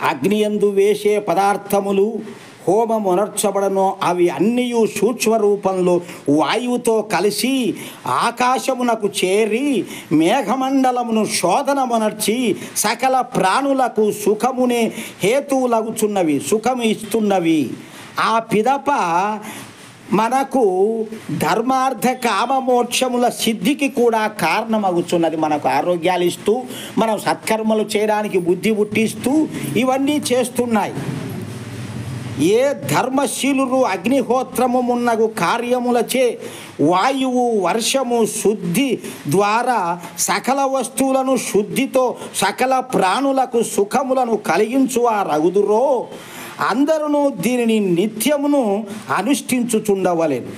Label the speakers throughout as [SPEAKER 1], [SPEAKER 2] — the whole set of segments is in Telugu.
[SPEAKER 1] అగ్నియందు వేసే పదార్థములు హోమమునర్చబడను అవి అన్నీ సూక్ష్మ రూపంలో వాయువుతో కలిసి ఆకాశమునకు చేరి మేఘమండలమును శోధనమునర్చి సకల ప్రాణులకు సుఖమునే హేతువులగుచున్నవి, సుఖము ఇస్తున్నవి. ఆ పిదప మనకు ధర్మార్థ కామమోక్షముల సిద్ధికి కూడా కారణమగుచున్నది. మనకు ఆరోగ్యాలు ఇస్తూ, మనం సత్కర్మలు చేయడానికి బుద్ధి పుట్టిస్తూ ఇవన్నీ చేస్తున్నాయి. ఏ ధర్మశీలురు అగ్నిహోత్రము మున్నగు కార్యములచే వాయువు వర్షము శుద్ధి ద్వారా సకల వస్తువులను శుద్ధితో సకల ప్రాణులకు సుఖములను కలిగించువారగుదురో అందరూ దీనిని నిత్యమును అనుష్ఠించుచుండవలెను.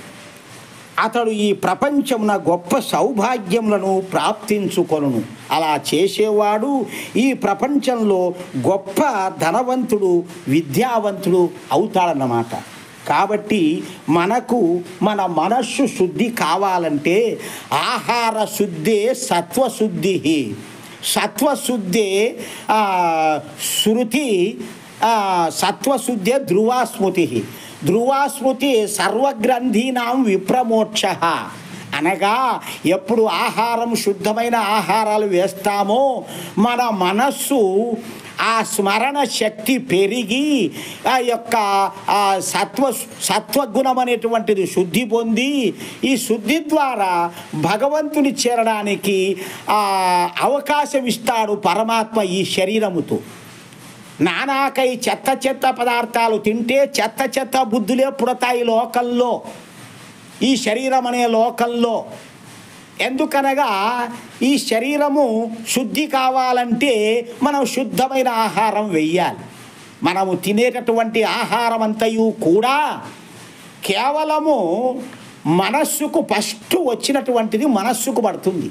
[SPEAKER 1] అతడు ఈ ప్రపంచమున గొప్ప సౌభాగ్యములను ప్రాప్తించుకొనును. అలా చేసేవాడు ఈ ప్రపంచంలో గొప్ప ధనవంతుడు, విద్యావంతుడు అవుతాడన్నమాట. కాబట్టి మనకు మన మనస్సు శుద్ధి కావాలంటే ఆహార శుద్ధే సత్వశుద్ధి. సత్వశుద్ధే శృతి, సత్వశుద్ధే ధ్రువాస్మృతి. ధ్రువాస్మృతి సర్వగ్రంథీనాం విప్రమోక్ష. అనగా ఎప్పుడు ఆహారం శుద్ధమైన ఆహారాలు వేస్తామో మన మనస్సు ఆ స్మరణ శక్తి పెరిగి ఆ యొక్క సత్వగుణం అనేటువంటిది శుద్ధి పొంది ఈ శుద్ధి ద్వారా భగవంతుని చేరడానికి అవకాశం ఇస్తాడు పరమాత్మ ఈ శరీరముతో. నానాకై చెత్త చెత్త పదార్థాలు తింటే చెత్త చెత్త బుద్ధులే పుడతాయి లోకంలో, ఈ శరీరం అనే లోకంలో. ఎందుకనగా ఈ శరీరము శుద్ధి కావాలంటే మనం శుద్ధమైన ఆహారం వెయ్యాలి. మనము తినేటటువంటి ఆహారం అంతయు కూడా కేవలము మనస్సుకు ఫస్ట్ వచ్చినటువంటిది మనస్సుకు పడుతుంది.